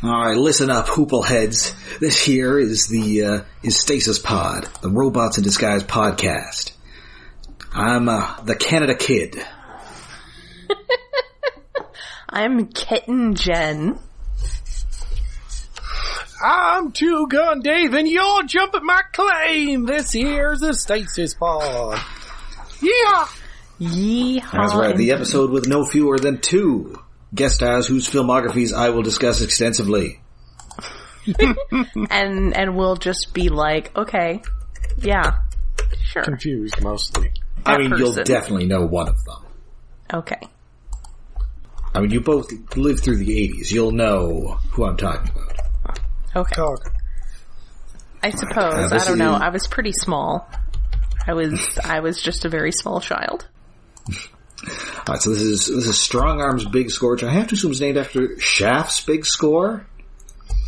Alright, listen up, hoopleheads. This here is the Stasis Pod, the Robots in Disguise podcast. I'm the Canada Kid. I'm Kitten Jen. I'm Two Gun Dave, and you're jumping my claim. This here's the Stasis Pod. Yeah. Yeehaw. That's right, the episode with no fewer than 2 guest stars whose filmographies I will discuss extensively. and we'll just be like, okay, yeah, sure. Confused, mostly. I mean, you'll definitely know one of them. Okay. I mean, you both lived through the 80s. You'll know who I'm talking about. Okay. Talk. I suppose. I don't know. I was pretty small. I was just a very small child. Alright, so this is Strongarm's Big Score, which I have to assume is named after Shaft's Big Score.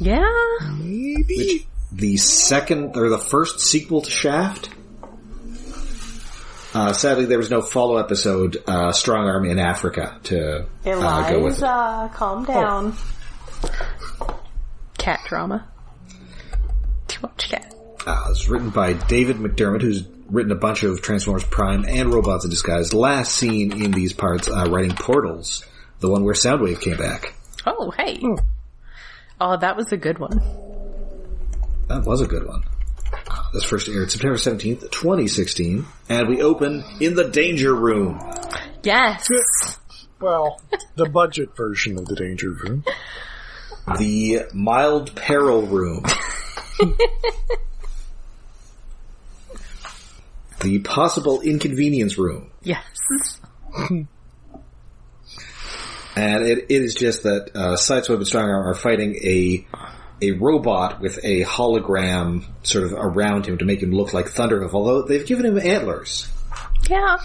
Yeah. Maybe. The second, or the first sequel to Shaft. Sadly, there was no follow episode, Strongarm in Africa, to go with it. Calm down. Cat drama. Too much cat. It was written by David McDermott, who's written a bunch of Transformers Prime and Robots in Disguise. Last seen in these parts writing Portals, the one where Soundwave came back. Oh, hey. Oh, that was a good one. That was a good one. This first aired September 17th, 2016, and we open in the Danger Room. Yes. Well, the budget version of the Danger Room. The Mild Peril Room. The Possible Inconvenience Room. Yes. And it is just that Sideswipe and Strongarm are fighting a robot with a hologram sort of around him to make him look like Thunderhoof, although they've given him antlers. Yeah.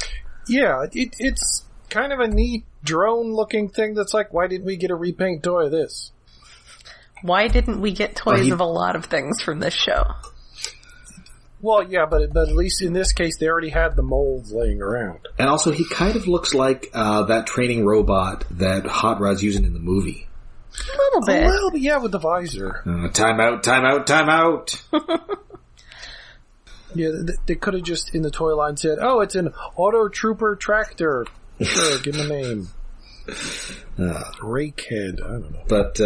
Yeah, it's kind of a neat drone-looking thing that's like, why didn't we get a repaint toy of this? Why didn't we get toys of a lot of things from this show? Well, yeah, but at least in this case, they already had the molds laying around. And also, he kind of looks like that training robot that Hot Rod's using in the movie. A little bit. A little bit, yeah, with the visor. Time out, time out, time out! Yeah, they could have just, in the toy line, said, oh, it's an Auto Trooper Tractor. Sure, give him a name. Rakehead, I don't know. But,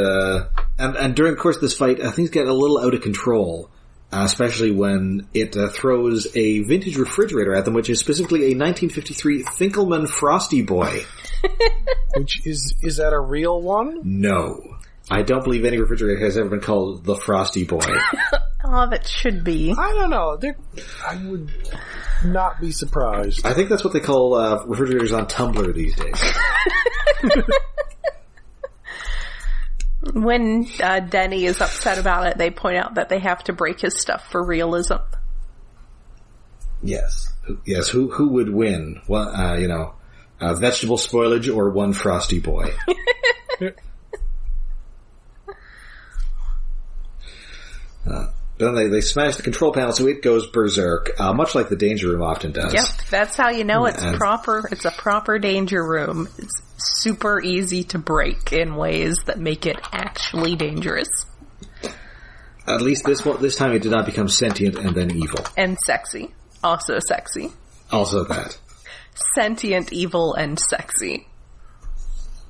and during the course of this fight, things get a little out of control. Especially when it throws a vintage refrigerator at them, which is specifically a 1953 Finkelman Frosty Boy. Which is that a real one? No. I don't believe any refrigerator has ever been called the Frosty Boy. Oh, that should be. I don't know. I would not be surprised. I think that's what they call refrigerators on Tumblr these days. When Denny is upset about it, they point out that they have to break his stuff for realism. Yes. Yes, who would win? Well, vegetable spoilage or one Frosty Boy? Then they smash the control panel so it goes berserk, much like the Danger Room often does. Yep, that's how you know it's proper. It's a proper Danger Room. It's super easy to break in ways that make it actually dangerous. At least this time it did not become sentient and then evil. And sexy. Also sexy. Also that. Sentient, evil, and sexy.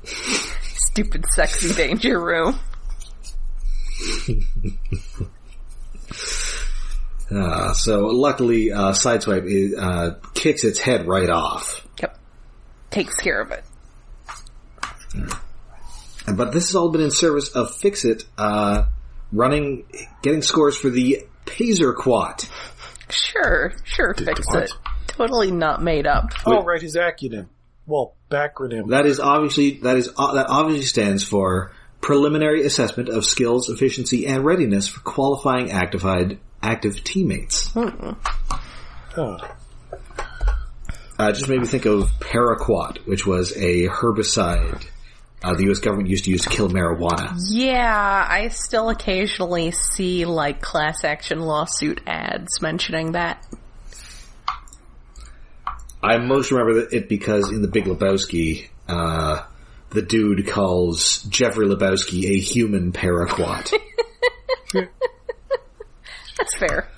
Stupid sexy Danger Room. So luckily, Sideswipe kicks its head right off. Yep. Takes care of it. But this has all been in service of Fixit, getting scores for the Pazer Quat. Sure, Fixit. Totally not made up. Oh, right, his acronym. Well, backronym. That obviously stands for Preliminary Assessment of Skills, Efficiency, and Readiness for Qualifying Active Teammates. Oh. Just made me think of Paraquat, which was a herbicide the U.S. government used to use to kill marijuana. Yeah, I still occasionally see, class action lawsuit ads mentioning that. I most remember it because in The Big Lebowski, the dude calls Jeffrey Lebowski a human paraquat. That's fair.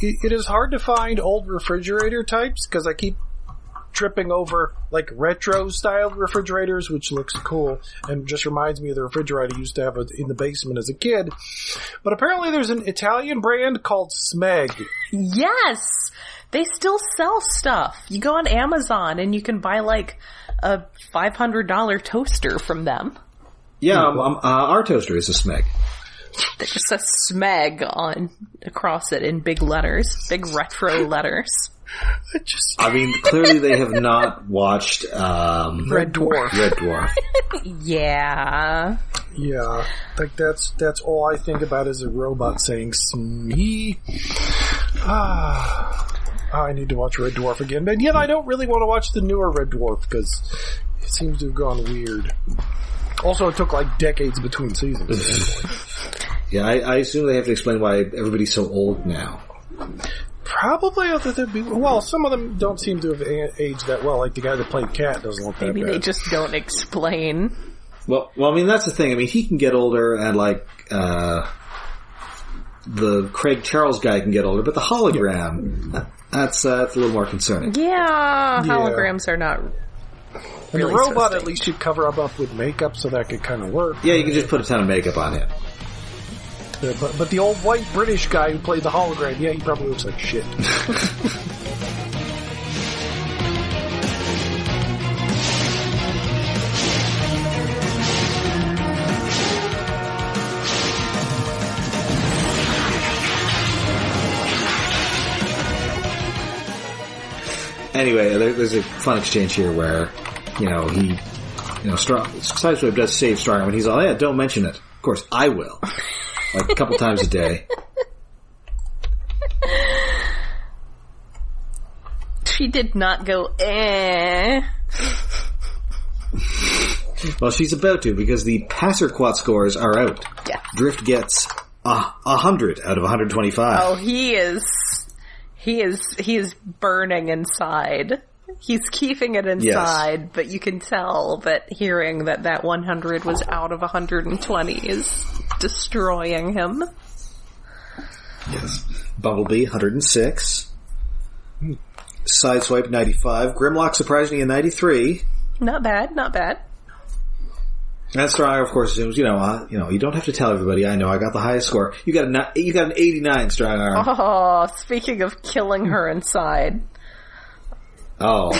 It is hard to find old refrigerator types, because I keep tripping over, like, retro-styled refrigerators, which looks cool, and just reminds me of the refrigerator I used to have in the basement as a kid. But apparently there's an Italian brand called Smeg. Yes! They still sell stuff. You go on Amazon and you can buy, like, a $500 toaster from them. Yeah, our toaster is a Smeg. There's a Smeg across it in big letters, big retro letters. I mean, clearly they have not watched Red Dwarf. Red Dwarf. Yeah. Yeah, like that's all I think about is a robot saying "Smee." I need to watch Red Dwarf again, and yet I don't really want to watch the newer Red Dwarf because it seems to have gone weird. Also, it took like decades between seasons. Yeah, I assume they have to explain why everybody's so old now. Probably, some of them don't seem to have aged that well. Like the guy that played Cat doesn't look that bad. Maybe they just don't explain. Well, I mean, that's the thing. I mean, he can get older, and like the Craig Charles guy can get older, but the hologram, that's a little more concerning. Yeah, holograms are not really. And the robot at least should cover up with makeup, so that could kind of work. Yeah, you can just put a ton of makeup on him. Yeah, but the old white British guy who played the hologram, yeah, he probably looks like shit. Anyway, there's a fun exchange here where, Sideswipe does save Strongarm, and he's all, yeah, don't mention it. Of course, I will. Like a couple times a day. She did not go, eh. Well, she's about to, because the Passerquat scores are out. Yeah. Drift gets 100 out of 125. Oh, he is burning inside. He's keeping it inside, yes. But you can tell that hearing that 100 was out of 120 is destroying him. Yes. Bumblebee, 106. Sideswipe, 95. Grimlock, surprisingly, a 93. Not bad, not bad. And Strongarm, of course, assumes, you don't have to tell everybody, I know I got the highest score. You got an 89, Strongarm. Oh, speaking of killing her inside. Oh.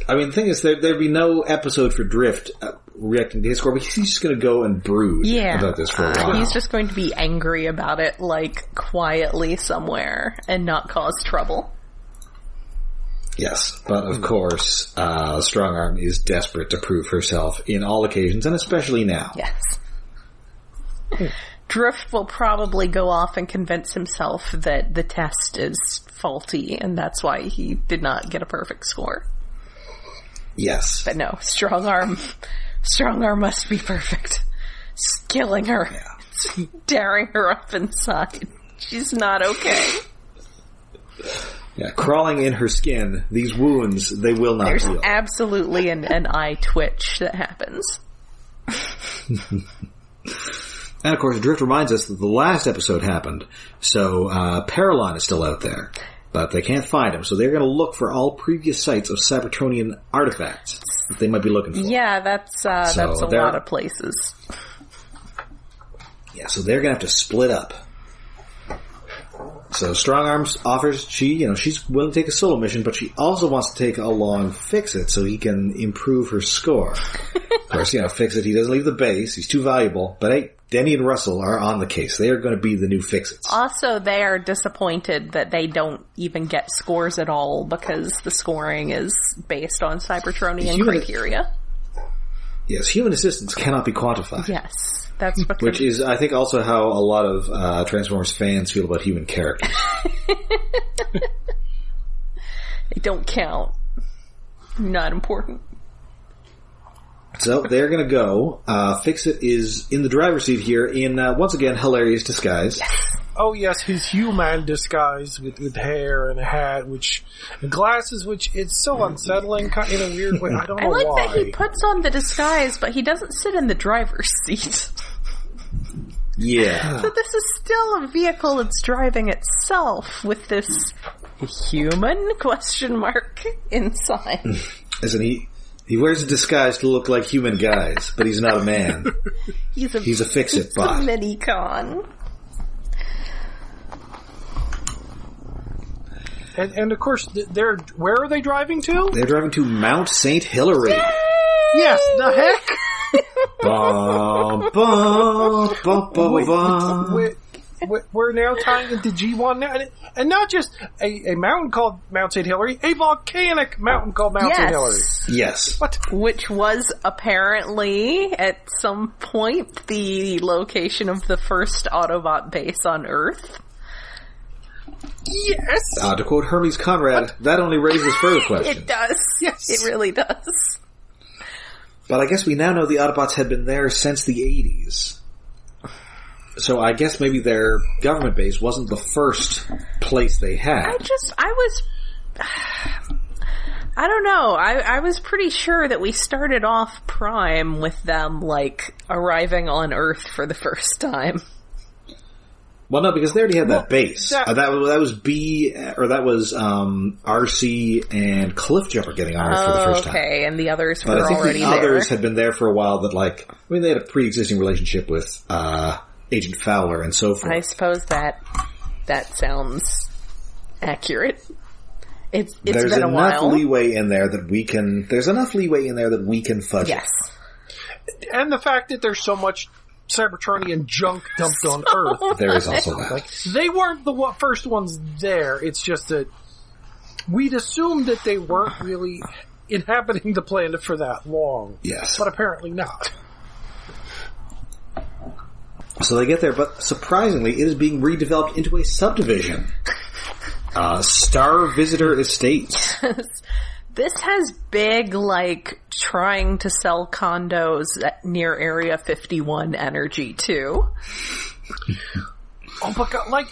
I mean, the thing is, there'd be no episode for Drift reacting to his score, but he's just going to go and brood about this for a while. He's just going to be angry about it, like, quietly somewhere, and not cause trouble. Yes, but of course, Strongarm is desperate to prove herself in all occasions, and especially now. Yes. Drift will probably go off and convince himself that the test is faulty, and that's why he did not get a perfect score. Yes. But no, Strongarm must be perfect. Killing her. Yeah. Tearing her up inside. She's not okay. Yeah, crawling in her skin, these wounds, they will not heal. There's absolutely an eye twitch that happens. And of course, Drift reminds us that the last episode happened, so Paralon is still out there. But they can't find him, so they're going to look for all previous sites of Cybertronian artifacts that they might be looking for. Yeah, that's a lot of places. Yeah, so they're going to have to split up. So Strongarm offers, she's willing to take a solo mission, but she also wants to take along Fixit so he can improve her score. Of course, Fixit, he doesn't leave the base, he's too valuable, but hey, Denny and Russell are on the case. They are going to be the new Fixits. Also, they are disappointed that they don't even get scores at all because the scoring is based on Cybertronian criteria. Yes, human assistance cannot be quantified. Yes. That's because which is, I think, also how a lot of Transformers fans feel about human characters. They don't count. Not important. So they're going to go. Fixit is in the driver's seat here in, once again, hilarious disguise. Yes. Oh yes, his human disguise with hair and a hat, and glasses, which it's so unsettling in a weird way. I don't know why. I like that he puts on the disguise, but he doesn't sit in the driver's seat. Yeah. So this is still a vehicle that's driving itself with this human question mark inside. Isn't he? He wears a disguise to look like human guys, but he's not a man. He's a Fixit bot. He's a mini-con. And of course, where are they driving to? They're driving to Mount St. Hilary. Yay! Yes, the heck? Bum, bum, bum, bum, bum. We're now tying into G1 now. And not just a mountain called Mount St. Hilary, a volcanic mountain called Mount St. Hilary. Yes. What? Which was apparently, at some point, the location of the first Autobot base on Earth. Yes! To quote Hermes Conrad, that only raises further questions. It does. Yes. It really does. But I guess we now know the Autobots had been there since the 80s. So I guess maybe their government base wasn't the first place they had. I don't know. I was pretty sure that we started off Prime with them, arriving on Earth for the first time. Well, no, because they already had that base. That was RC and Cliffjumper getting on Earth for the first time. Okay, and the others were already there. But I think the others had been there for a while that, they had a pre-existing relationship with Agent Fowler and so forth. I suppose that sounds accurate. It's been a while. There's enough leeway in there that we can fudge. Yes. And the fact that there's so much Cybertronian junk dumped on Earth. There is also that. They weren't the first ones there. It's just that we'd assumed that they weren't really inhabiting the planet for that long. Yes. But apparently not. So they get there, but surprisingly, it is being redeveloped into a subdivision. Star Visitor Estates. This has big, trying to sell condos near Area 51 energy, too. Oh my god,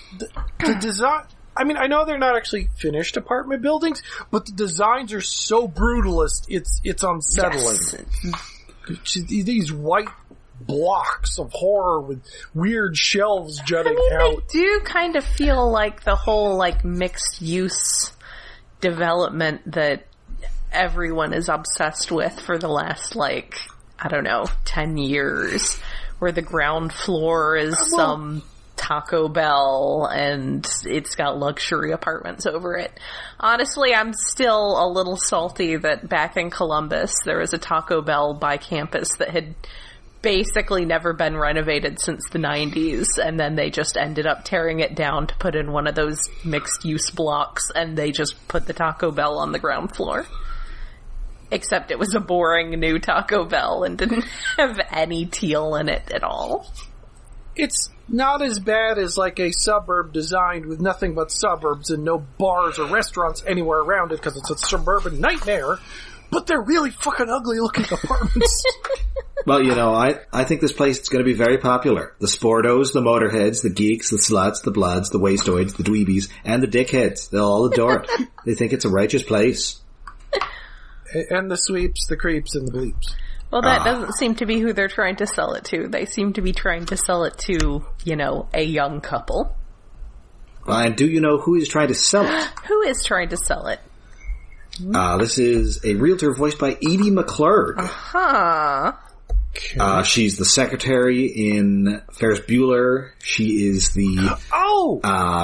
the design... I mean, I know they're not actually finished apartment buildings, but the designs are so brutalist, it's unsettling. Yes. These white blocks of horror with weird shelves jutting out. They do kind of feel like the whole, mixed-use development that everyone is obsessed with for the last, 10 years, where the ground floor is some Taco Bell and it's got luxury apartments over it. Honestly, I'm still a little salty that back in Columbus there was a Taco Bell by campus that had basically never been renovated since the 90s, and then they just ended up tearing it down to put in one of those mixed-use blocks, and they just put the Taco Bell on the ground floor. Except it was a boring new Taco Bell and didn't have any teal in it at all. It's not as bad as a suburb designed with nothing but suburbs and no bars or restaurants anywhere around it because it's a suburban nightmare, but they're really fucking ugly looking apartments. Well, I think this place is going to be very popular. The Sportos, the Motorheads, the Geeks, the Sluts, the Bloods, the Wastoids, the Dweebies, and the Dickheads. They'll all adore it. They think it's a righteous place. And the Sweeps, the Creeps, and the Bleeps. Well, that doesn't seem to be who they're trying to sell it to. They seem to be trying to sell it to, a young couple. And do you know who is trying to sell it? Who is trying to sell it? This is a realtor voiced by Edie McClurg. Uh-huh. Okay. She's the secretary in Ferris Bueller. She is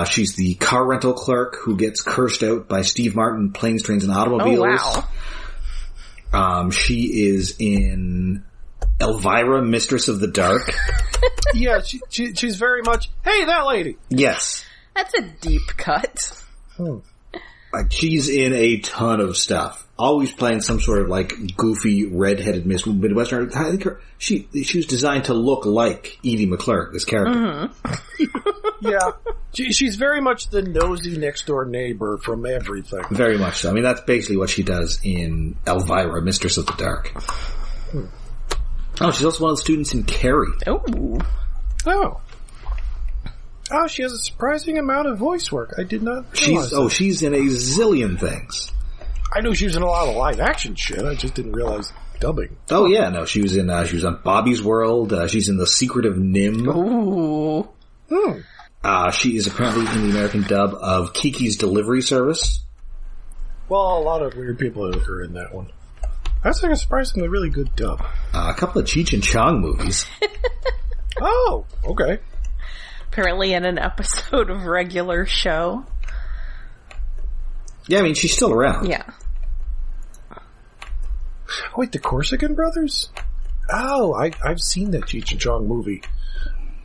she's the car rental clerk who gets cursed out by Steve Martin, Planes, Trains, and Automobiles. Oh, wow. She is in Elvira, Mistress of the Dark. Yeah, she's very much, hey, that lady! Yes. That's a deep cut. She's in a ton of stuff. Always playing some sort of goofy red-headed Midwestern. I think she was designed to look like Edie McClurg, this character. Mm-hmm. Yeah. She's very much the nosy next-door neighbor from everything. Very much so. I mean, that's basically what she does in Elvira, Mistress of the Dark. Oh, she's also one of the students in Carrie. Oh. Oh, she has a surprising amount of voice work. I did not realize that. She's in a zillion things. I knew she was in a lot of live action shit. I just didn't realize dubbing. Oh yeah, no, she was on Bobby's World. She's in The Secret of Nim. Ooh. She is apparently in the American dub of Kiki's Delivery Service. Well, a lot of weird people are in that one. That's like a surprisingly really good dub. A couple of Cheech and Chong movies. Oh, okay. Apparently in an episode of Regular Show. Yeah, I mean, she's still around. Yeah. Wait, the Corsican brothers? Oh, I've seen that Cheech and Chong movie.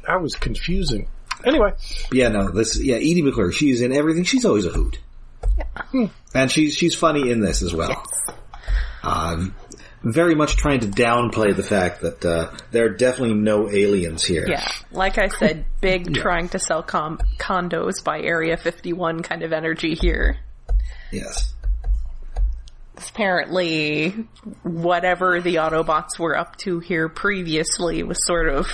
That was confusing. Anyway. Yeah, no, Edie McClure, she's in everything. She's always a hoot. Yeah. And she's funny in this as well. Yes. Very much trying to downplay the fact that there are definitely no aliens here. Yeah, like I said, big trying to sell condos by Area 51 kind of energy here. Yes. Apparently, whatever the Autobots were up to here previously was sort of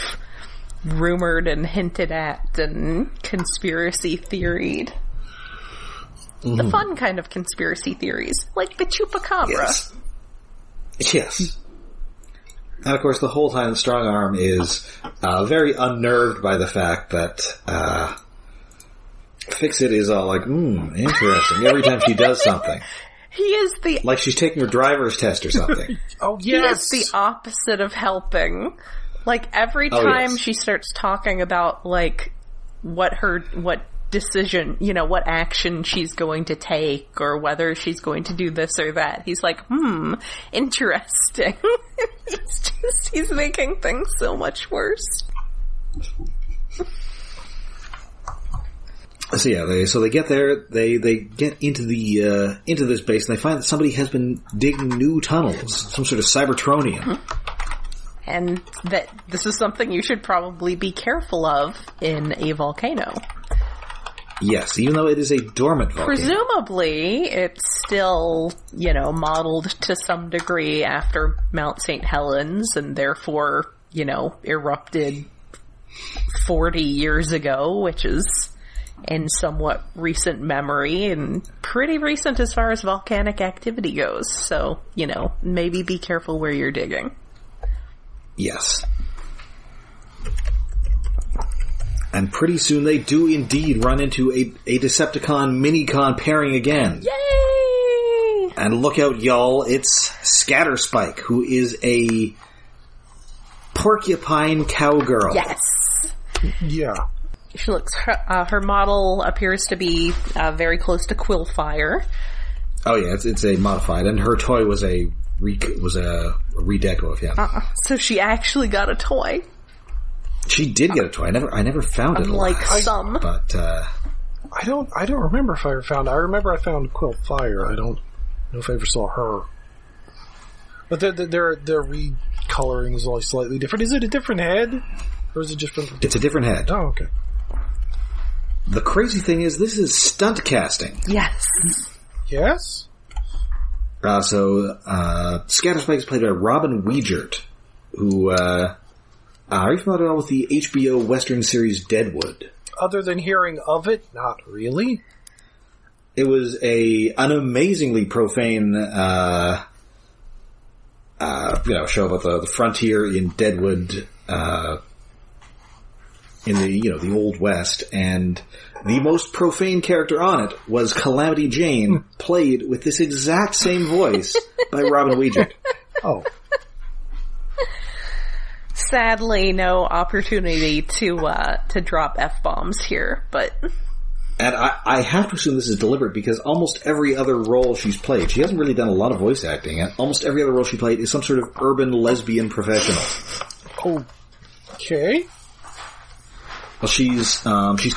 rumored and hinted at and conspiracy theoried. Mm-hmm. The fun kind of conspiracy theories, like the Chupacabra. Yes. And of course, the whole time Strongarm is very unnerved by the fact that Fixit is all like, interesting, every time she does something. He is like she's taking her driver's test or something. Oh, yes! He is the opposite of helping. Like, every time she starts talking about, like, what decision, what action she's going to take, or whether she's going to do this or that, he's like, interesting. He's making things so much worse. So yeah, they get there, they get into this base, and they find that somebody has been digging new tunnels, some sort of Cybertronian. Mm-hmm. And that this is something you should probably be careful of in a volcano. Yes, even though it is a dormant volcano. Presumably, it's still, modeled to some degree after Mount St. Helens, and therefore, erupted 40 years ago, which is in somewhat recent memory, and pretty recent as far as volcanic activity goes. So, maybe be careful where you're digging. Yes. And pretty soon they do indeed run into a Decepticon mini-con pairing again. Yay! And look out, y'all, it's Scatterspike, who is a porcupine cowgirl. Yes! Yeah. She looks, her model appears to be very close to Quillfire. Oh yeah, it's a modified, and her toy was a redeco of him. So she actually got a toy. She did get a toy. I never found it. Unlike some, but I don't remember if I ever found. I remember I found Quillfire. I don't know if I ever saw her. But their recoloring is only slightly different. Is it a different head, or is it just from? It's a different head. Oh, okay. The crazy thing is, this is stunt casting. Yes. Yes? Scatterspike is played by Robin Wiegert, who, are you familiar at all with the HBO Western series Deadwood? Other than hearing of it, not really. It was an amazingly profane, show about the frontier in Deadwood, in the Old West, and the most profane character on it was Calamity Jane, played with this exact same voice by Robin Wiegert. Oh. Sadly, no opportunity to drop F-bombs here, but... And I have to assume this is deliberate, because almost every other role she's played, she hasn't really done a lot of voice acting, and almost every other role she played is some sort of urban lesbian professional. Okay. Well, she's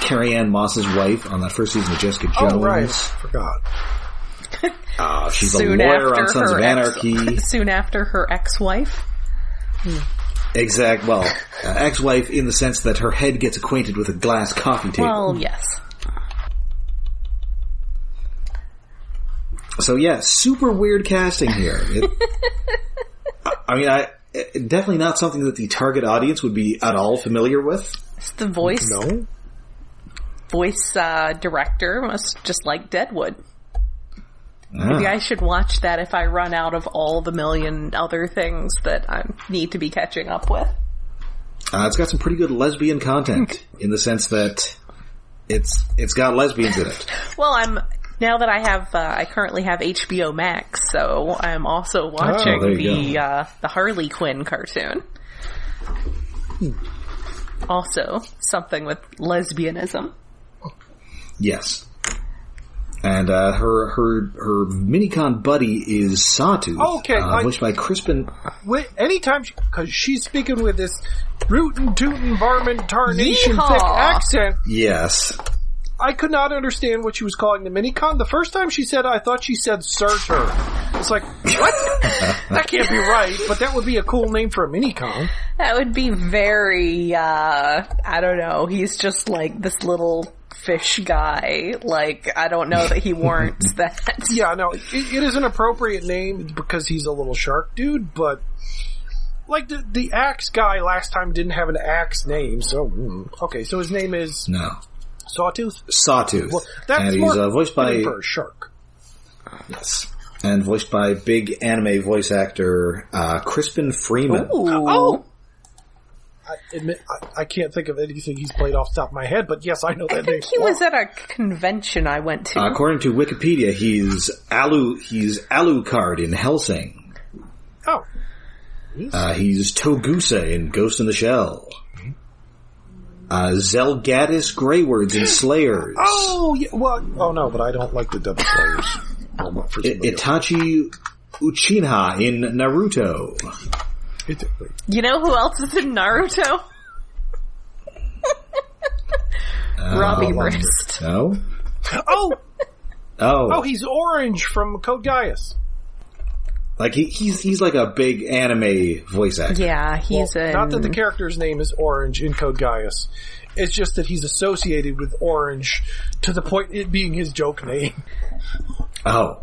Carrie Ann Moss's wife on that first season of Jessica Jones. Oh, right. Forgot. She's a lawyer on Sons of Anarchy. Soon after her ex-wife. Exact. Well, ex-wife in the sense that her head gets acquainted with a glass coffee table. Well, yes. So yeah, super weird casting here. Definitely not something that the target audience would be at all familiar with. It's the voice. No. voice director must just like Deadwood. Maybe I should watch that if I run out of all the million other things that I need to be catching up with. It's got some pretty good lesbian content in the sense that it's got lesbians in it. Well, now that I currently have HBO Max, so I'm also watching the Harley Quinn cartoon. Also, something with lesbianism. Yes. And her Minicon buddy is Sawtooth, voiced by Crispin. Anytime, because she's speaking with this rootin' tootin' varmint tarnation thick accent. Yes. I could not understand what she was calling the Minicon. The first time she said it, I thought she said Surtur. It's like, what? That can't be right, but that would be a cool name for a Minicon. That would be very, I don't know, he's just like this little fish guy. Like, I don't know that he warrants that. Yeah, no, it is an appropriate name because he's a little shark dude, but like the axe guy last time didn't have an axe name, so okay, so his name is Sawtooth. Well, that's and more he's voiced by for a shark. Yes, and voiced by big anime voice actor Crispin Freeman. Ooh. Oh. I admit, I can't think of anything he's played off the top of my head, but yes, I know that name. I think he was at a convention I went to. According to Wikipedia, he's Alucard in Hellsing. Oh. He's Togusa in Ghost in the Shell. Zelgadis Greywords in Slayers. Oh, yeah, well, oh no, but I don't like the double Slayers. Itachi Uchiha in Naruto. You know who else is in Naruto? Robbie Wrist. No? Oh, he's Orange from Code Geass. Like, he's like a big anime voice actor. Yeah, he's not that the character's name is Orange in Code Geass. It's just that he's associated with Orange to the point it being his joke name. Oh.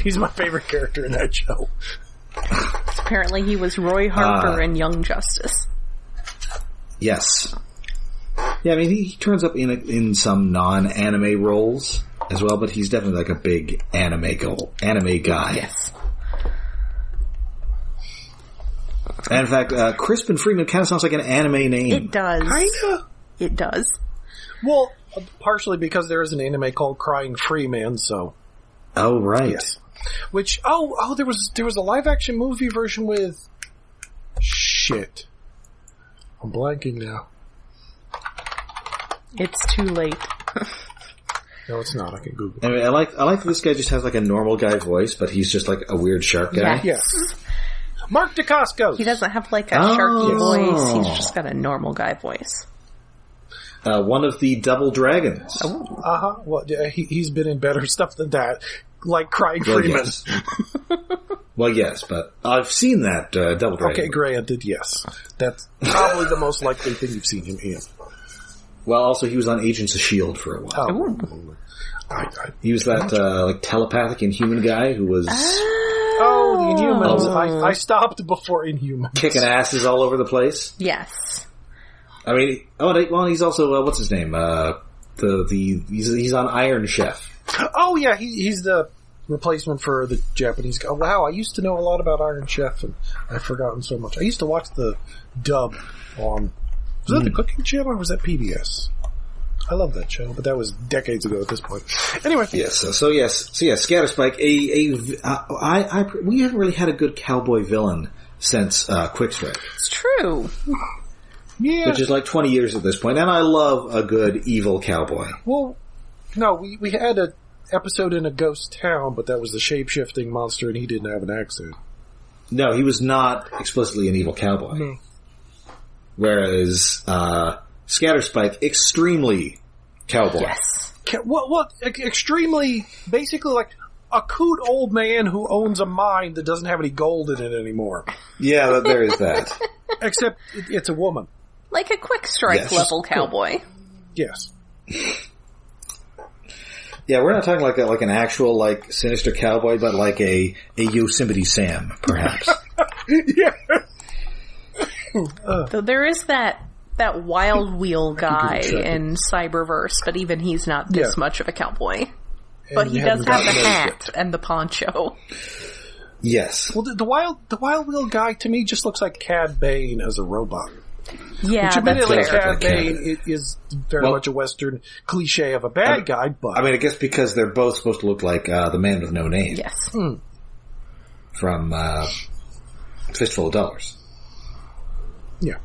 He's my favorite character in that show. Apparently he was Roy Harper in Young Justice. Yes. Yeah, I mean, he turns up in some non-anime roles as well, but he's definitely like a big anime guy. Yes. And in fact, Crispin Freeman kind of sounds like an anime name. It does. Kinda. It does. Well, partially because there is an anime called Crying Freeman, so. Oh, right. Yes. Which, there was a live action movie version with, shit. I'm blanking now. It's too late. No, it's not. I can Google it. I mean, I like that this guy just has like a normal guy voice, but he's just like a weird shark guy. Yes. Mark DeCosco. He doesn't have like a sharky voice. He's just got a normal guy voice. One of the Double Dragons. Oh. Well, he's been in better stuff than that. Like Crying Freeman. Yes. Well, yes, but I've seen that Double Dragon. Okay, granted, yes. That's probably the most likely thing you've seen him in. Well, also, he was on Agents of S.H.I.E.L.D. for a while. He was that like telepathic Inhuman guy who was... Oh, the Inhumans. I stopped before Inhumans. Kicking asses all over the place. Yes. I mean, he's also, what's his name? He's on Iron Chef. Oh, yeah, he's the replacement for the Japanese guy. Wow, I used to know a lot about Iron Chef, and I've forgotten so much. I used to watch the dub on... Was that the Cooking Channel, or was that PBS? I love that show, but that was decades ago at this point. Anyway. Yes, so Scatterspike, we haven't really had a good cowboy villain since Quickstrike. It's true. Yeah. Which is like 20 years at this point, and I love a good evil cowboy. Well, no, we had an episode in a ghost town, but that was the shape-shifting monster, and he didn't have an accent. No, he was not explicitly an evil cowboy. No. Whereas Scatterspike, extremely cowboy. Yes. Extremely, basically like a coot old man who owns a mine that doesn't have any gold in it anymore. Yeah, there is that. Except it's a woman. Like a Quickstrike level cowboy. Yes. Yeah, we're not talking like an actual like sinister cowboy, but like a Yosemite Sam, perhaps. Yeah. So there is that that Wild Wheel guy check it. in Cyberverse, but even he's not this much of a cowboy. And But he we does haven't have the gotten those hat yet. and the poncho. Yes. Well, the Wild Wheel guy to me just looks like Cad Bane as a robot. Yeah, Which that's admittedly, fair. Cad Bane is very much a Western cliche of a bad guy, but... I mean, I guess because they're both supposed to look like the Man with No Name. Yes. From Fistful of Dollars. Yeah.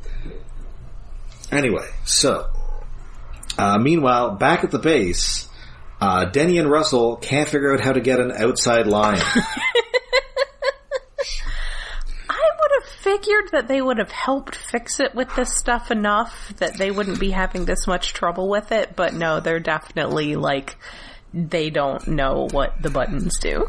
Anyway, so... meanwhile, back at the base, Denny and Russell can't figure out how to get an outside line. I would have figured that they would have helped Fixit with this stuff enough that they wouldn't be having this much trouble with it, but no, they're definitely, like, they don't know what the buttons do.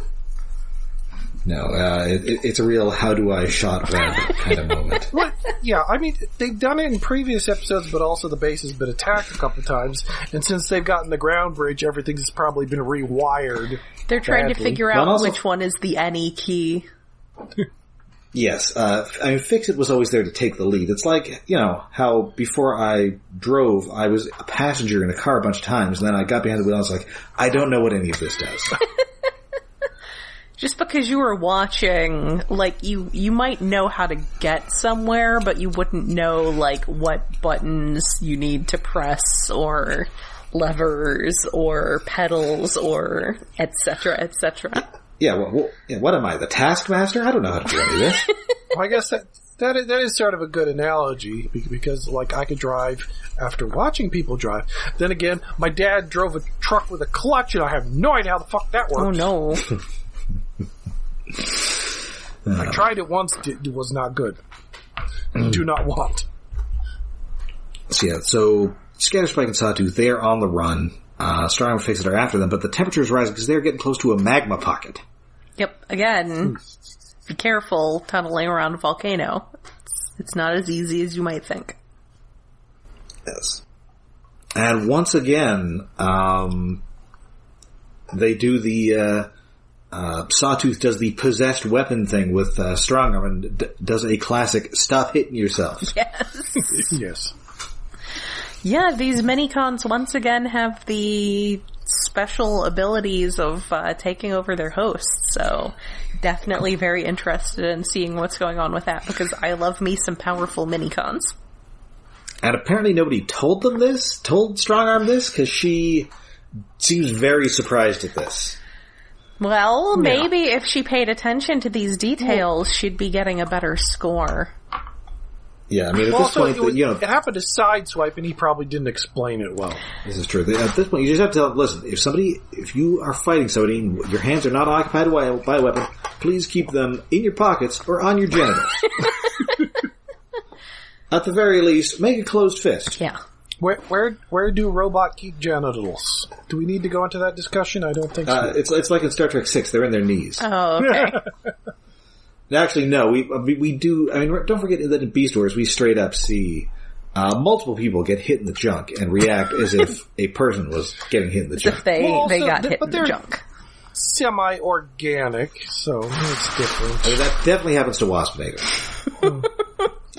No, it's a real how do I shot red kind of moment. Well, yeah, I mean, they've done it in previous episodes, but also the base has been attacked a couple times, and since they've gotten the ground bridge, everything's probably been rewired. They're trying to badly. figure Well, out also- which one is the any key. Yes, I mean, Fixit was always there to take the lead. It's like, you know, how before I drove, I was a passenger in a car a bunch of times, and then I got behind the wheel and I was like, I don't know what any of this does. Just because you were watching, like, you might know how to get somewhere, but you wouldn't know, like, what buttons you need to press, or levers, or pedals, or et cetera, et cetera. Yeah, what am I, the Taskmaster? I don't know how to do any of this. Well, I guess that is sort of a good analogy, because, like, I could drive after watching people drive. Then again, my dad drove a truck with a clutch, and I have no idea how the fuck that works. Oh no. I tried it once, it was not good. Do not want. So Scatterspike and Sawtooth, they're on the run. Strongarm and Fixit are after them, but the temperature is rising because they're getting close to a magma pocket. Yep, again, be careful tunneling around a volcano. It's not as easy as you might think. Yes. And once again, they do the, Sawtooth does the possessed weapon thing with Strongarm and does a classic stop hitting yourself. Yes. Yes. Yeah, these minicons once again have the special abilities of taking over their hosts, so definitely very interested in seeing what's going on with that, because I love me some powerful minicons. And apparently nobody told Strongarm this, because she seems very surprised at this. Well, maybe if she paid attention to these details, she'd be getting a better score. Yeah, I mean, at Well, this point, it happened to Sideswipe, and he probably didn't explain it well. This is true. At this point, you just have to tell them, listen, if you are fighting somebody and your hands are not occupied by a weapon, please keep them in your pockets or on your genitals. At the very least, make a closed fist. Yeah. Where do robot keep genitals? Do we need to go into that discussion? I don't think so. It's like in Star Trek 6, they're in their knees. Oh, okay. Actually, no, we do, I mean, don't forget that in Beast Wars, we straight up see, multiple people get hit in the junk and react as if a person was getting hit in the junk. If they got hit in the they're junk. Semi-organic, so it's different. I mean, that definitely happens to Waspinator.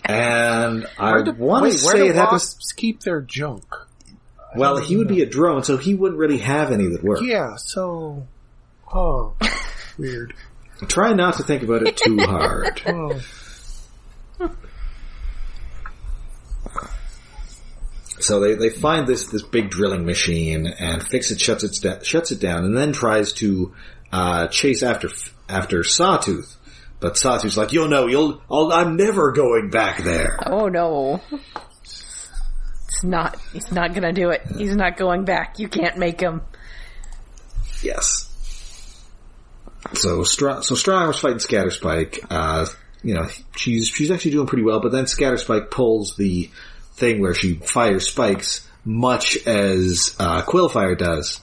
And I want to say where do it happens. wasps keep their junk? Well, he would be a drone, so he wouldn't really have any that work. Yeah, so... weird. Try not to think about it too hard. So they find this big drilling machine, and Fixit shuts it down, and then tries to chase after Sawtooth. But Sawtooth's like, I'm never going back there. Oh no. He's not gonna do it. He's not going back. You can't make him. Yes. So Strongarm's fighting Scatterspike. She's actually doing pretty well, but then Scatterspike pulls the thing where she fires spikes, much as Quillfire does.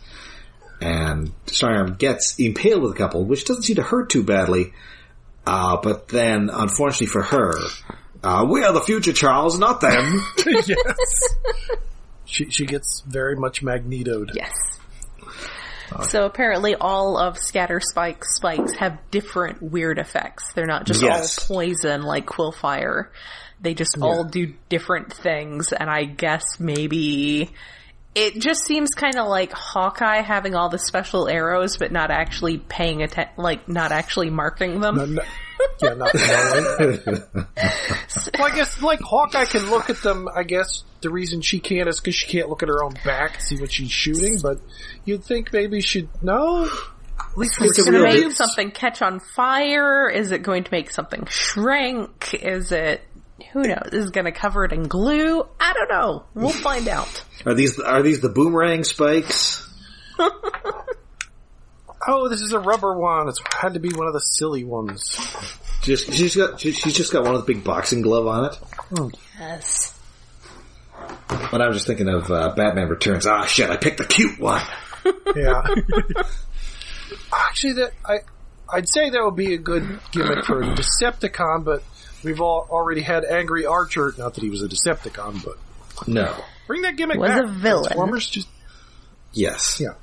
And Strongarm gets impaled with a couple, which doesn't seem to hurt too badly. But then, unfortunately for her, we are the future, Charles, not them. Yes. She gets very much magnetoed. Yes. So apparently all of Scatter Spike's spikes have different weird effects. They're not just all poison like Quillfire. They just all do different things, and I guess maybe it just seems kind of like Hawkeye having all the special arrows, but not actually paying attention, like not actually marking them. Not knowing. Well, I guess like Hawkeye can look at them. I guess the reason she can't is because she can't look at her own back and see what she's shooting. But you'd think maybe she'd know. At least is it going to make something catch on fire? Is it going to make something shrink? Is it? Who knows? Is it going to cover it in glue? I don't know. We'll find out. Are these the boomerang spikes? Oh, this is a rubber one. It's had to be one of the silly ones. She's just got one with a big boxing glove on it. Oh. Yes. But I'm just thinking of Batman Returns. Ah, shit! I picked the cute one. Yeah. Actually, I'd say that would be a good gimmick for a Decepticon, but we've already had Angry Archer. Not that he was a Decepticon, but no. Bring that gimmick was back. A villain. Transformers just yes. Yeah.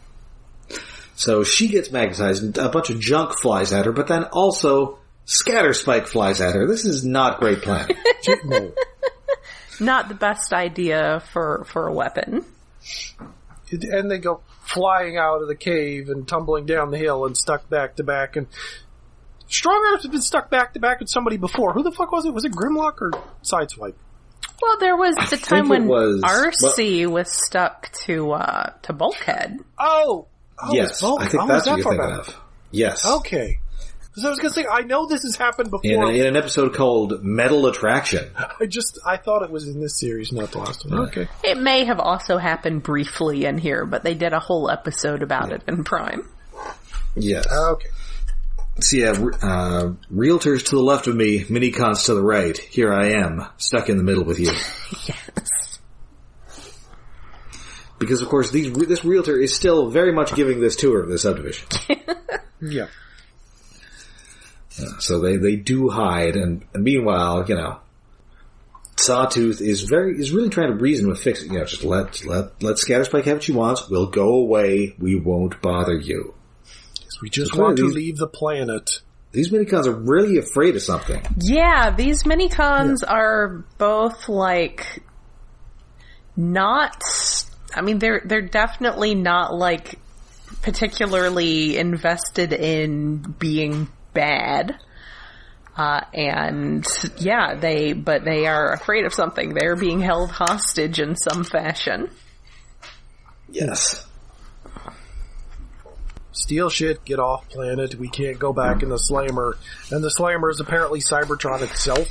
So she gets magnetized, and a bunch of junk flies at her, but then also Scatter Spike flies at her. This is not great planning. No. Not the best idea for a weapon. And they go flying out of the cave and tumbling down the hill and stuck back to back. And Strongarm has been stuck back to back with somebody before. Who the fuck was it? Was it Grimlock or Sideswipe? Well, there was the time when Arcee was stuck to Bulkhead. Oh, yes, I think that's what you're thinking of. Yes. Okay. Because I was going to say, I know this has happened before. In an episode called Metal Attraction. I thought it was in this series, not the last one. Okay. It may have also happened briefly in here, but they did a whole episode about it in Prime. Yes. Okay. So yeah, realtors to the left of me, minicons to the right. Here I am, stuck in the middle with you. Yes. Because of course, this realtor is still very much giving this tour of the subdivision. Yeah. So they do hide, and meanwhile, Sawtooth is really trying to reason with Fixit. Just let Scatterspike have what she wants. We'll go away. We won't bother you. We just want to leave the planet. These minicons are really afraid of something. Yeah, these minicons are both not. I mean, they're definitely not particularly invested in being bad. And yeah, they are afraid of something. They're being held hostage in some fashion. Yes. Steal shit, get off planet, we can't go back in the Slammer. And the Slammer is apparently Cybertron itself.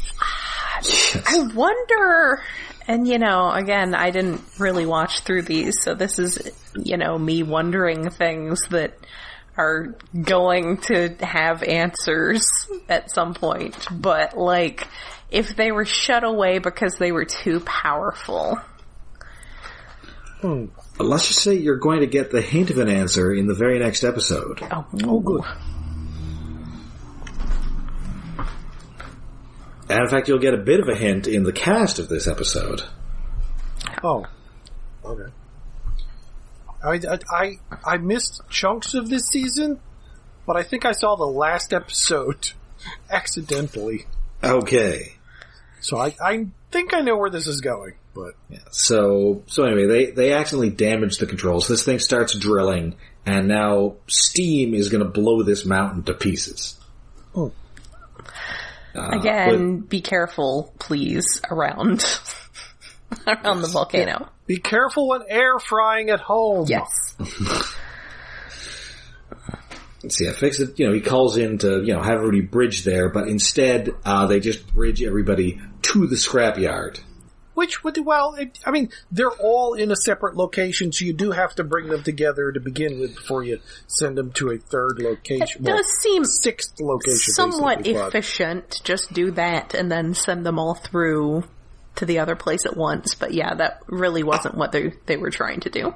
Yes. I wonder, and again, I didn't really watch through these, so this is, me wondering things that are going to have answers at some point. But, if they were shut away because they were too powerful. Let's just say you're going to get the hint of an answer in the very next episode. Oh, good. And in fact, you'll get a bit of a hint in the cast of this episode. Oh. Okay. I missed chunks of this season, but I think I saw the last episode accidentally. Okay. So I think I know where this is going, but yeah. So anyway, they accidentally damage the controls. This thing starts drilling, and now steam is going to blow this mountain to pieces. Oh. Again, be careful, please, around the volcano. Be careful when air frying at home. Yes. So yeah, Fixit, he calls in to, have everybody bridge there, but instead, they just bridge everybody to the scrapyard. Which would, they're all in a separate location, so you do have to bring them together to begin with before you send them to a third location. It does seem sixth location. Somewhat efficient. Just do that and then send them all through to the other place at once. But yeah, that really wasn't what they were trying to do.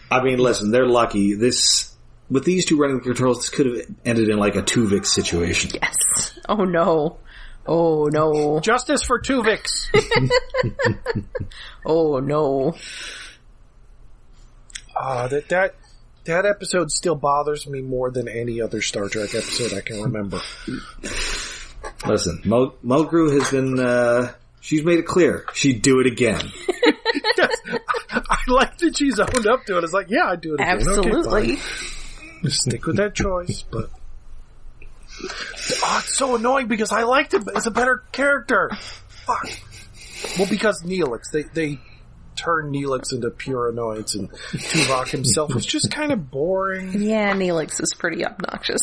I mean, listen, they're lucky. With these two running the controls, this could have ended in a Tuvix situation. Yes. Oh no. Oh no. Justice for Tuvix. Oh no. That episode still bothers me more than any other Star Trek episode I can remember. Listen, Mulgrew has been, she's made it clear. She'd do it again. Yes, I like that she's owned up to it. It's like, yeah, I'd do it again. Absolutely. Okay, just stick with that choice, but... Oh, it's so annoying because I liked him as a better character. Fuck. Well, because Neelix, they turned Neelix into pure annoyance, and Tuvok himself was just kind of boring. Yeah, Neelix is pretty obnoxious.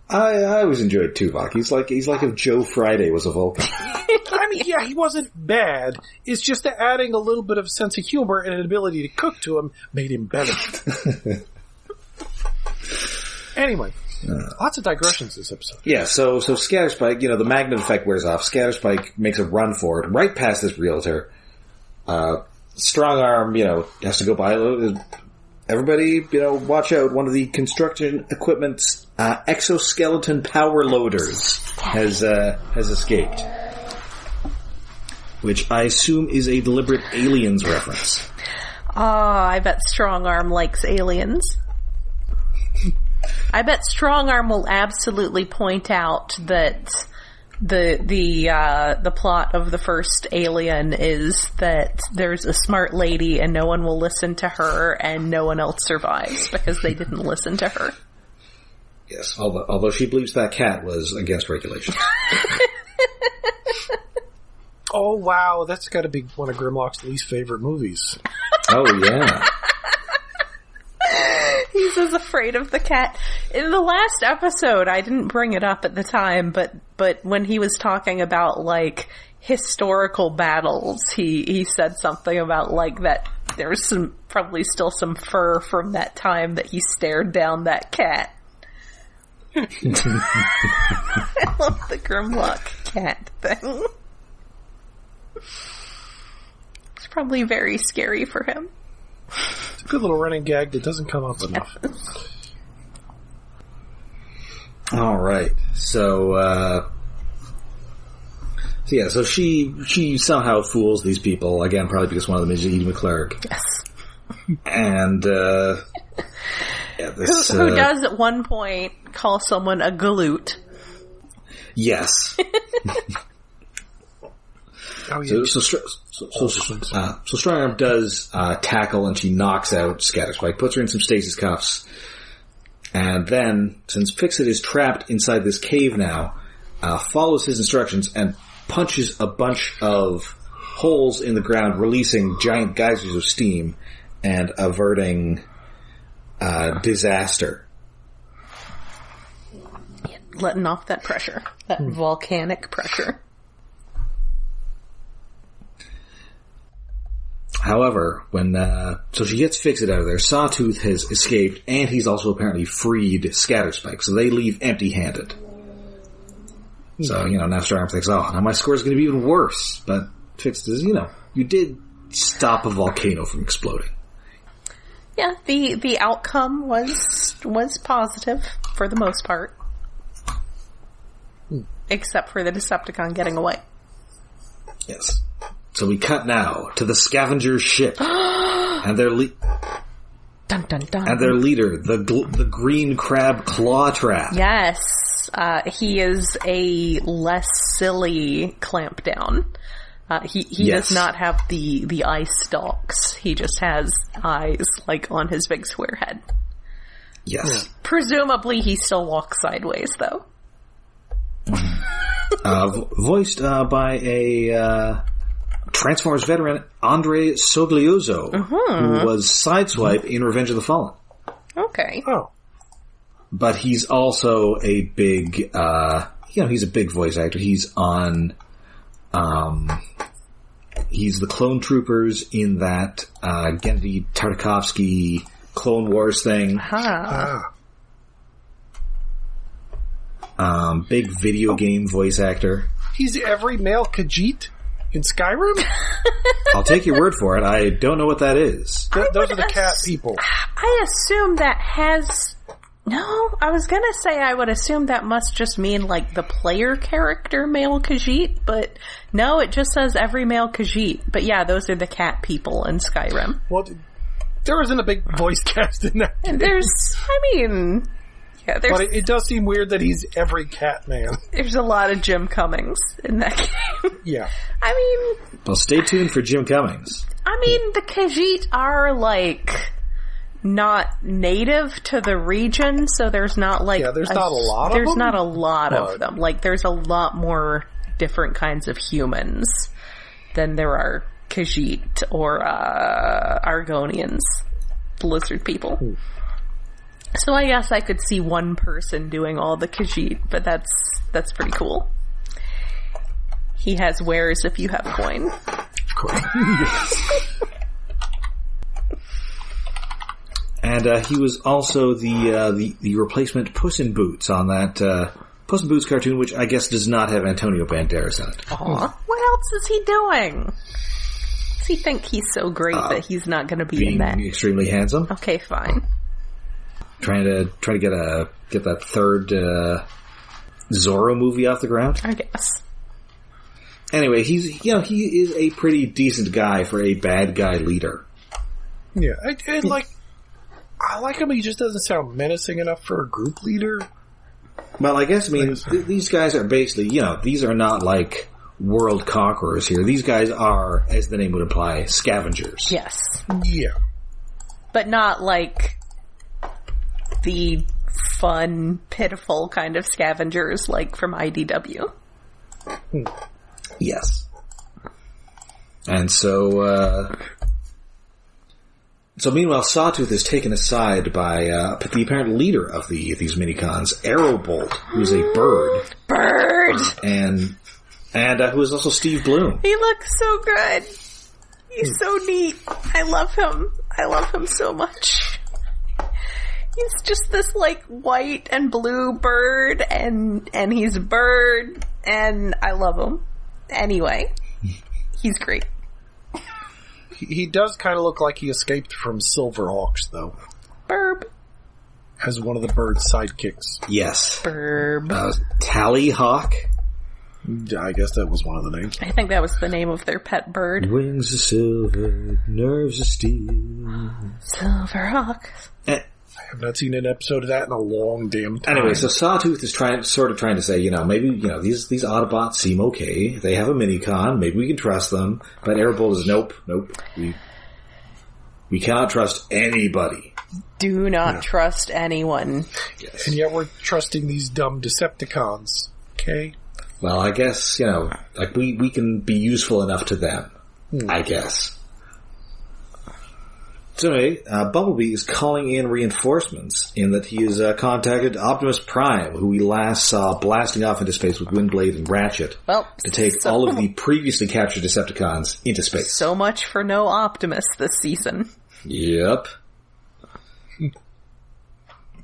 I always enjoyed Tuvok. He's like if Joe Friday was a Vulcan. I mean, yeah, he wasn't bad. It's just that adding a little bit of sense of humor and an ability to cook to him made him better. Anyway, lots of digressions this episode. Yeah, so Scatterspike, the magnet effect wears off. Scatterspike makes a run for it, right past this realtor. Strongarm, has to go by. Everybody, watch out. One of the construction equipment's exoskeleton power loaders has escaped. Which I assume is a deliberate Aliens reference. I bet Strongarm likes aliens. I bet Strongarm will absolutely point out that the plot of the first Alien is that there's a smart lady and no one will listen to her and no one else survives because they didn't listen to her. Yes, although she believes that cat was against regulations. Oh, wow, that's got to be one of Grimlock's least favorite movies. Oh, yeah. He's as afraid of the cat. In the last episode, I didn't bring it up at the time, but when he was talking about, historical battles, he said something about, that there was probably still some fur from that time that he stared down that cat. I love the Grimlock cat thing. It's probably very scary for him. It's a good little running gag that doesn't come up enough. All right. So she somehow fools these people, again, probably because one of them is Edie McClurg. Yes. And, who does at one point call someone a galoot. Yes. Oh, yeah. So Strongarm does tackle, and she knocks out Scatterspike, puts her in some stasis cuffs, and then, since Fixit is trapped inside this cave now, follows his instructions and punches a bunch of holes in the ground, releasing giant geysers of steam and averting disaster. Letting off that pressure. That volcanic pressure. However, so she gets Fixit out of there, Sawtooth has escaped, and he's also apparently freed Scatterspike, so they leave empty-handed. So, now Strongarm thinks, now my score's gonna be even worse. But Fixit says, you did stop a volcano from exploding. Yeah, the outcome was positive, for the most part. Except for the Decepticon getting away. Yes. So we cut now to the scavenger ship and their dun, dun, dun. and their leader, the green crab Clawtrap. Yes, he is a less silly Clampdown. He Yes. does not have the eye stalks. He just has eyes on his big square head. Yes. Presumably, he still walks sideways, though. Voiced by a Transformers veteran, Andre Soglioso, who was Sideswipe in Revenge of the Fallen. Okay. Oh. But he's also a big, he's a big voice actor. He's on, he's the Clone Troopers in that, Gennady Tartakovsky Clone Wars thing. Big video game voice actor. He's every male Khajiit in Skyrim? I'll take your word for it. I don't know what that is. Those are the cat people. I assume that has... No, I was gonna say I would assume that must just mean the player character male Khajiit, but no, it just says every male Khajiit. But yeah, those are the cat people in Skyrim. Well, There isn't a big voice cast in that. And But it does seem weird that he's every cat man. There's a lot of Jim Cummings in that game. Yeah. Well, stay tuned for Jim Cummings. The Khajiit are, not native to the region, so there's not, there's not a lot of them. There's not a lot of them. There's a lot more different kinds of humans than there are Khajiit or, Argonians, lizard people. Ooh. So I guess I could see one person doing all the Khajiit, but that's pretty cool. He has wares if you have coin. Of course. And he was also the replacement Puss in Boots on that Puss in Boots cartoon, which I guess does not have Antonio Banderas in it. Aww. What else is he doing? Does he think he's so great that he's not going to be in that? Being extremely handsome. Okay, fine. Trying to get that third Zorro movie off the ground. I guess. Anyway, he is a pretty decent guy for a bad guy leader. Yeah, I like him. He just doesn't sound menacing enough for a group leader. Well, I guess these guys are basically these are not like world conquerors here. These guys are, as the name would imply, scavengers. Yes. Yeah, but not like the fun, pitiful kind of scavengers like from IDW. Yes. And so meanwhile, Sawtooth is taken aside by the apparent leader of these minicons, Arrowbolt, who's a bird. Bird! And who is also Steve Bloom. He looks so good. He's so neat. I love him. I love him so much. He's just this, white and blue bird, and he's a bird, and I love him. Anyway, he's great. He does kind of look like he escaped from Silverhawks, though. Burb. As one of the bird's sidekicks. Yes. Burb. Tallyhawk. I guess that was one of the names. I think that was the name of their pet bird. Wings of silver, nerves of steel. Silverhawk. I have not seen an episode of that in a long damn time. Anyway, so Sawtooth is trying to say, maybe, these Autobots seem okay. They have a minicon. Maybe we can trust them. But Arrowbolt is, nope. We cannot trust anybody. Do not trust anyone. Yes. And yet we're trusting these dumb Decepticons. Okay? Well, I guess, we can be useful enough to them. I guess. So anyway, Bumblebee is calling in reinforcements in that he has contacted Optimus Prime, who we last saw blasting off into space with Windblade and Ratchet to take all of the previously captured Decepticons into space. So much for no Optimus this season. Yep.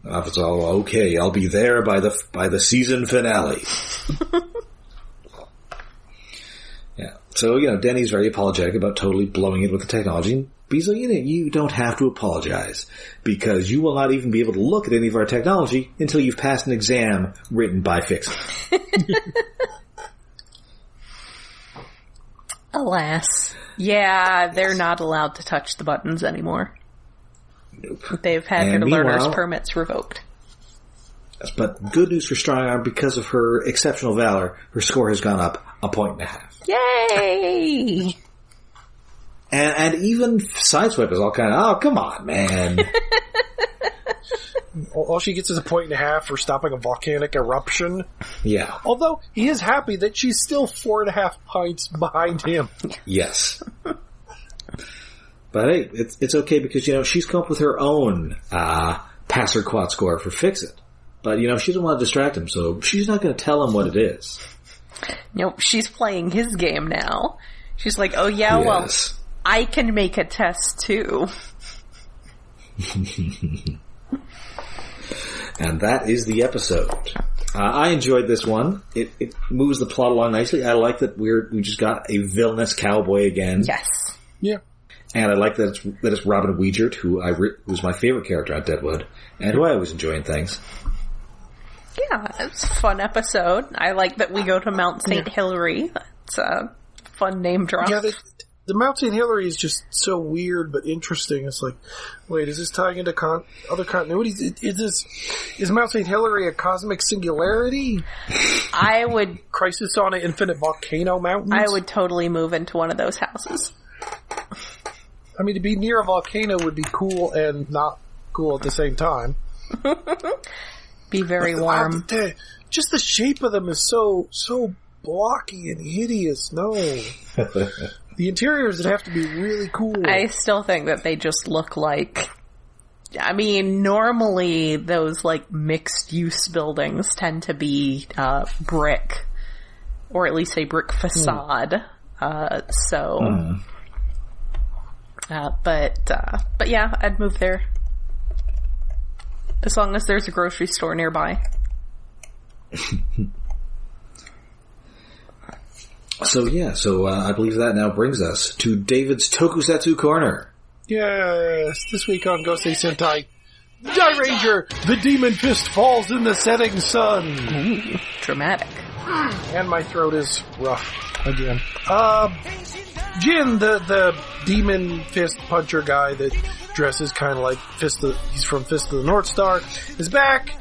If it's all okay, I'll be there by the season finale. Yeah. So, Denny's very apologetic about totally blowing it with the technology. Beasley, you don't have to apologize, because you will not even be able to look at any of our technology until you've passed an exam written by Fixit. Alas. Yeah, they're not allowed to touch the buttons anymore. Nope. They've had their learner's permits revoked. But good news for Strongarm, because of her exceptional valor, her score has gone up 1.5 points. Yay! And even Sideswipe is all kind of, oh, come on, man. All she gets is 1.5 points for stopping a volcanic eruption. Yeah. Although, he is happy that she's still 4.5 points behind him. Yes. But hey, it's okay because, she's come up with her own passer quad score for Fixit. But, she doesn't want to distract him, so she's not going to tell him what it is. Nope, she's playing his game now. She's like, oh yeah, yes. Well, I can make a test too. And that is the episode. I enjoyed this one. It moves the plot along nicely. I like that we just got a villainous cowboy again. Yes. Yeah. And I like that it's Robin Weijert, who's my favorite character on Deadwood, and who I always enjoy in things. Yeah, it's a fun episode. I like that we go to Mount St. Hilary. It's a fun name drop. Yeah, the Mount St. Hilary is just so weird but interesting. It's like, wait, is this tying into other continuities? Is Mount St. Hilary a cosmic singularity? I would... Crisis on an Infinite Volcano Mountains? I would totally move into one of those houses. I mean, to be near a volcano would be cool and not cool at the same time. Be very warm. Just the shape of them is so blocky and hideous. No. The interiors would have to be really cool. I still think that they just look like... I mean, normally those, like, mixed-use buildings tend to be brick. Or at least a brick facade. But yeah, I'd move there. As long as there's a grocery store nearby. So I believe that now brings us to David's Tokusatsu Corner. Yes, this week on Gosei Sentai, Die Ranger, the Demon Fist falls in the setting sun. Ooh, dramatic. And my throat is rough again. Jin, the Demon Fist puncher guy that dresses kind of like he's from Fist of the North Star, is back.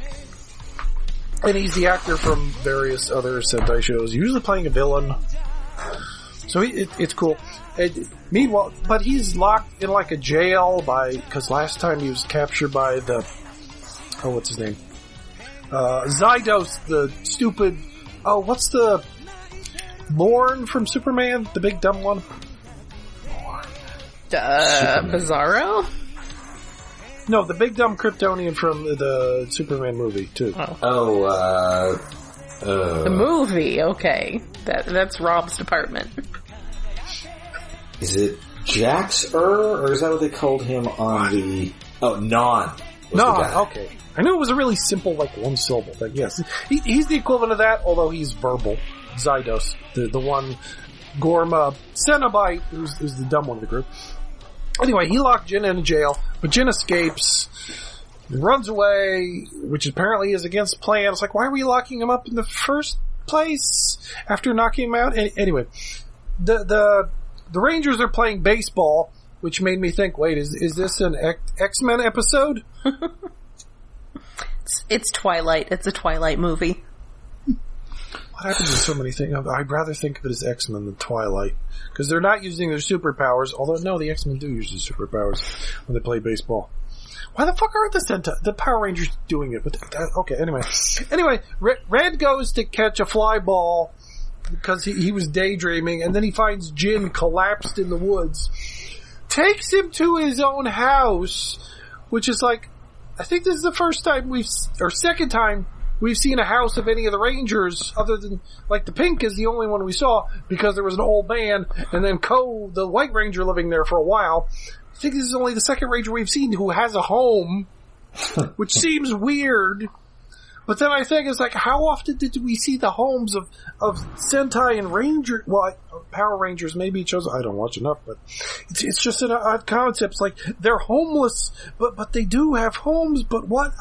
And he's the actor from various other Sentai shows, usually playing a villain. So it's cool. Meanwhile, but he's locked in like a jail because last time he was captured by what's his name? Zydos, the stupid, what's the Lorne from Superman? The big dumb one? Bizarro? No, the big dumb Kryptonian from the Superman movie, too. The movie, okay. That's Rob's department. Is it Jax or is that what they called him on the... Oh, Non. Okay. I knew it was a really simple, like, one syllable thing, yes. He's the equivalent of that, although he's verbal. Zydos, the one Gorma Cenobite, who's the dumb one of the group. Anyway, he locked Jin in a jail, but Jin escapes, runs away, which apparently is against plan. It's like, why were you locking him up in the first place after knocking him out? Anyway, the Rangers are playing baseball, which made me think, wait, is this an X-Men episode? It's Twilight. It's a Twilight movie. What happens to so many things? I'd rather think of it as X-Men than Twilight. Because they're not using their superpowers, although no, the X-Men do use their superpowers when they play baseball. Why the fuck aren't the Power Rangers doing it? But okay, anyway, Red goes to catch a fly ball because he was daydreaming, and then he finds Jin collapsed in the woods. Takes him to his own house, which is like, I think this is the second time we've seen a house of any of the Rangers, other than, like, the Pink is the only one we saw, because there was an old man, and then Ko, the White Ranger, living there for a while. I think this is only the second Ranger we've seen who has a home, which seems weird. But then I think it's like, how often did we see the homes of Sentai and Ranger, Power Rangers, maybe it shows, I don't watch enough, but it's just an odd concept. It's like, they're homeless, but they do have homes, but what?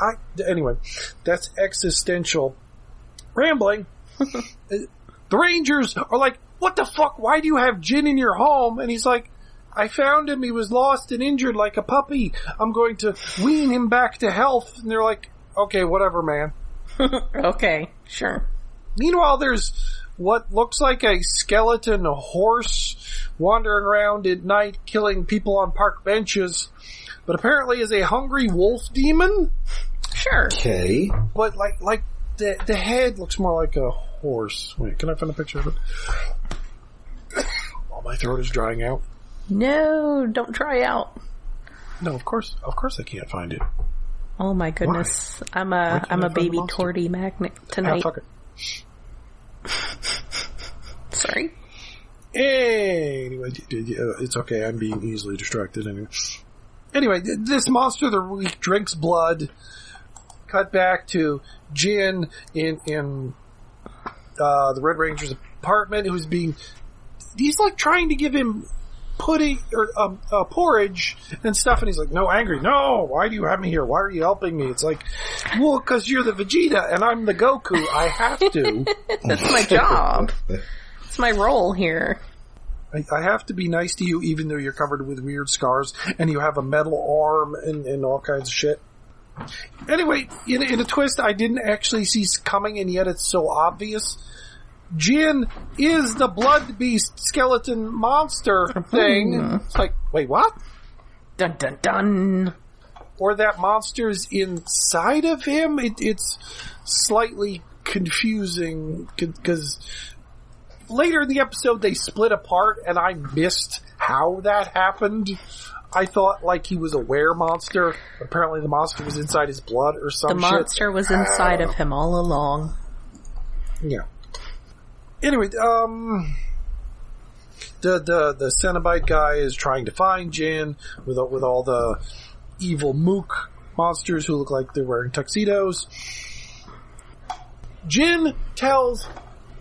Anyway, that's existential rambling. The Rangers are like, what the fuck? Why do you have Jin in your home? And he's like, I found him. He was lost and injured like a puppy. I'm going to wean him back to health. And they're like, okay, whatever, man. Okay, sure. Meanwhile, there's what looks like a skeleton horse wandering around at night killing people on park benches, but apparently is a hungry wolf demon. Sure. Okay. But like the head looks more like a horse. Wait, can I find a picture of it? Oh, my throat is drying out. No, don't try out. No, of course I can't find it. Oh my goodness. Why? I'm a baby torty magnet tonight. Fuck it. Sorry. Anyway, it's okay. I'm being easily distracted anyway. This monster that we drinks blood. Cut back to Jin in the Red Ranger's apartment, he's like trying to give him pudding or porridge and stuff, and he's like, no, angry, no, why do you have me here? Why are you helping me? It's like, well, because you're the Vegeta and I'm the Goku. I have to. That's my job. It's my role here. I have to be nice to you even though you're covered with weird scars and you have a metal arm and all kinds of shit. Anyway, in a twist I didn't actually see coming and yet it's so obvious. Jin is the blood beast skeleton monster thing. It's like, wait, what? Dun dun dun. Or that monster's inside of him? It's slightly confusing because later in the episode, they split apart, and I missed how that happened. I thought, like, he was a were-monster. Apparently the monster was inside his blood or some shit. The monster was inside of him all along. Yeah. Anyway, the Cenobite guy is trying to find Jin with all the evil mook monsters who look like they're wearing tuxedos. Jin tells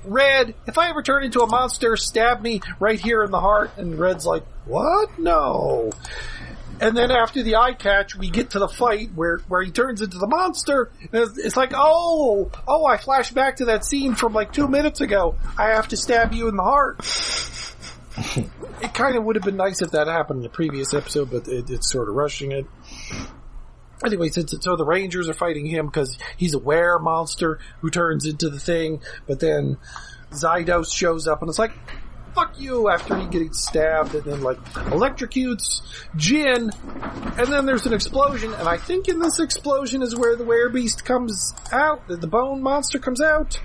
Red, if I ever turn into a monster, stab me right here in the heart. And Red's like, what? No. And then after the eye catch, we get to the fight where he turns into the monster. And it's like, oh, I flash back to that scene from like 2 minutes ago. I have to stab you in the heart. It kind of would have been nice if that happened in the previous episode, but it's sort of rushing it. Anyway, so the Rangers are fighting him because he's a were-monster who turns into the thing, but then Zydos shows up and it's like, fuck you, after he gets stabbed and then like electrocutes Jin, and then there's an explosion, and I think in this explosion is where the were-beast comes out, the bone monster comes out.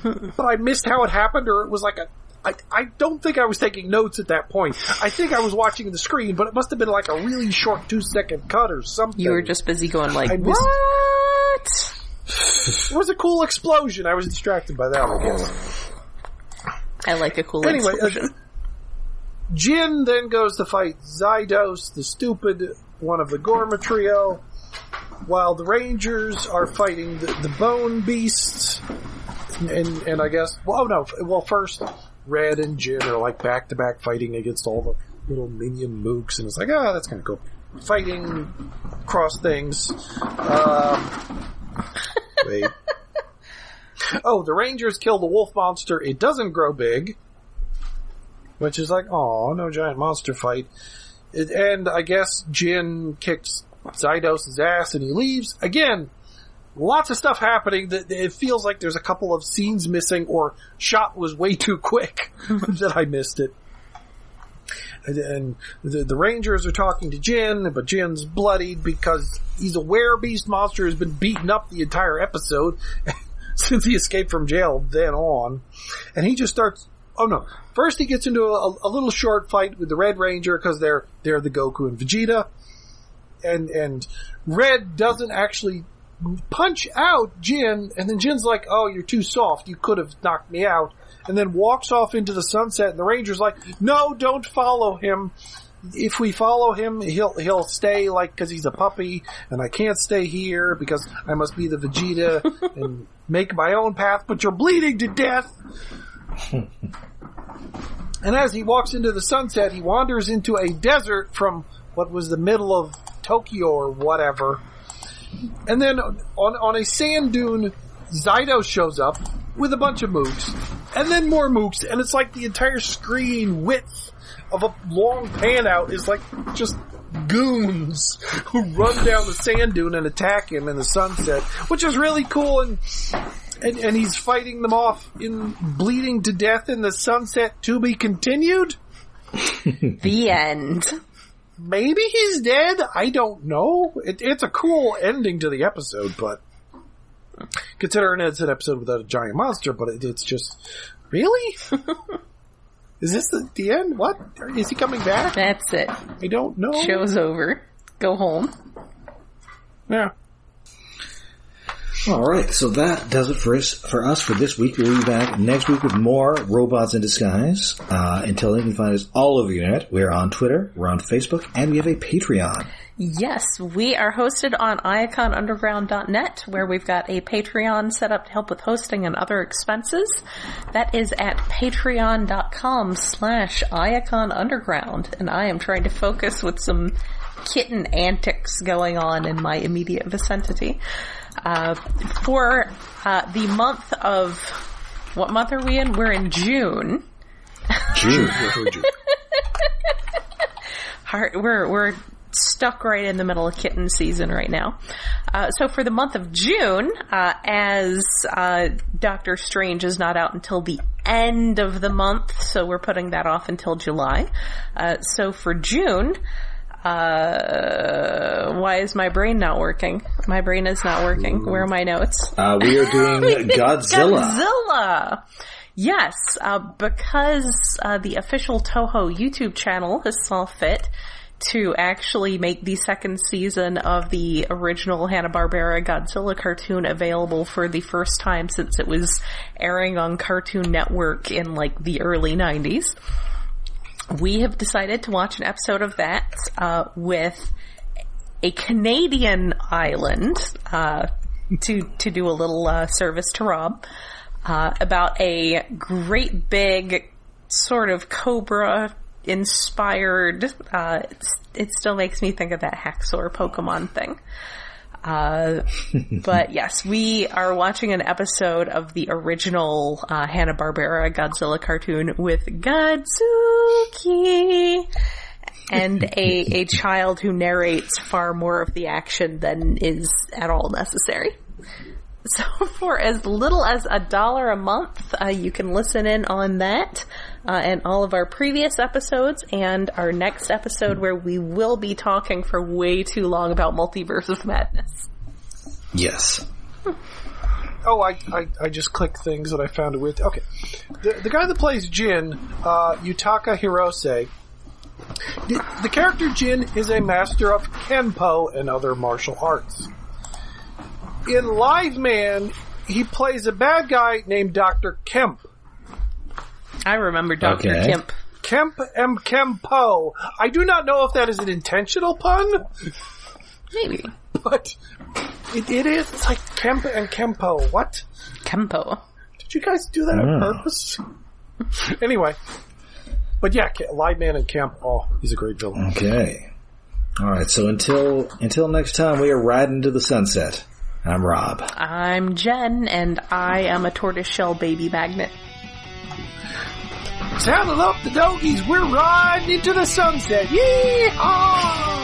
But I missed how it happened, or it was like I don't think I was taking notes at that point. I think I was watching the screen, but it must have been like a really short 2-second cut or something. You were just busy going like, what? It was a cool explosion. I was distracted by that, I guess. I like a cool explosion. Jin then goes to fight Zydos, the stupid one of the Gorma trio, while the Rangers are fighting the Bone Beasts. And I guess, first Red and Jin are like back to back fighting against all the little minion mooks, and it's like, that's kind of cool. Fighting cross things. Wait. Oh, the Rangers kill the wolf monster. It doesn't grow big, which is like, oh, no giant monster fight. And I guess Jin kicks Zydos' ass and he leaves. Again, lots of stuff happening that it feels like there's a couple of scenes missing or shot was way too quick that I missed it. And the Rangers are talking to Jin, but Jin's bloodied because he's a were-beast monster who's been beaten up the entire episode since he escaped from jail then on. And he just starts... Oh no. First he gets into a little short fight with the Red Ranger because they're the Goku and Vegeta. And Red doesn't actually punch out Jin, and then Jin's like, oh, you're too soft, you could have knocked me out, and then walks off into the sunset, and the Ranger's like, no, don't follow him. If we follow him, he'll stay, like, because he's a puppy, and I can't stay here because I must be the Vegeta and make my own path, but you're bleeding to death. And as he walks into the sunset, he wanders into a desert from what was the middle of Tokyo or whatever. And then on a sand dune, Zydos shows up with a bunch of mooks, and then more mooks, and it's like the entire screen width of a long pan out is like just goons who run down the sand dune and attack him in the sunset, which is really cool, and he's fighting them off in bleeding to death in the sunset to be continued. The end. Maybe he's dead? I don't know. It's a cool ending to the episode, but considering it's an episode without a giant monster, but it's just... Really? Is this the end? What? Is he coming back? That's it. I don't know. Show's over. Go home. Yeah. Alright, so that does it for us for this week. We'll be back next week with more Robots in Disguise. Until then, you can find us all over the internet. We're on Twitter, we're on Facebook, and we have a Patreon. Yes, we are hosted on iaconunderground.net, where we've got a Patreon set up to help with hosting and other expenses. That is at patreon.com/iaconunderground. And I am trying to focus with some kitten antics going on in my immediate vicinity. For the month of... What month are we in? We're in June. June. We're stuck right in the middle of kitten season right now. So for the month of June, as Doctor Strange is not out until the end of the month, so we're putting that off until July. So for June, why is my brain not working? My brain is not working. Where are my notes? We are doing Godzilla. Godzilla! Yes, because the official Toho YouTube channel has saw fit to actually make the second season of the original Hanna-Barbera Godzilla cartoon available for the first time since it was airing on Cartoon Network in like the early 90s. We have decided to watch an episode of that with a Canadian island to do a little service to Rob about a great big sort of Cobra inspired, it still makes me think of that Haxor Pokemon thing. But yes, we are watching an episode of the original Hanna-Barbera Godzilla cartoon with Godzuki and a child who narrates far more of the action than is at all necessary. So for as little as $1 a month, you can listen in on that and all of our previous episodes and our next episode where we will be talking for way too long about Multiverse of Madness. Yes. Oh, I just clicked things that I found it with. Okay. The guy that plays Jin, Yutaka Hirose, the character Jin is a master of Kenpo and other martial arts. In Live Man, he plays a bad guy named Dr. Kemp. I remember Dr. Kemp. Kemp M. Kempo. I do not know if that is an intentional pun. Maybe. But it is. It's like Kemp and Kempo. What? Kempo. Did you guys do that on purpose? Anyway. But yeah, Live Man and Kemp. Oh, he's a great villain. Okay. Alright, so until next time, we are riding to the sunset. I'm Rob. I'm Jen, and I am a tortoiseshell baby magnet. Saddle up the doggies, we're riding into the sunset. Yee-haw!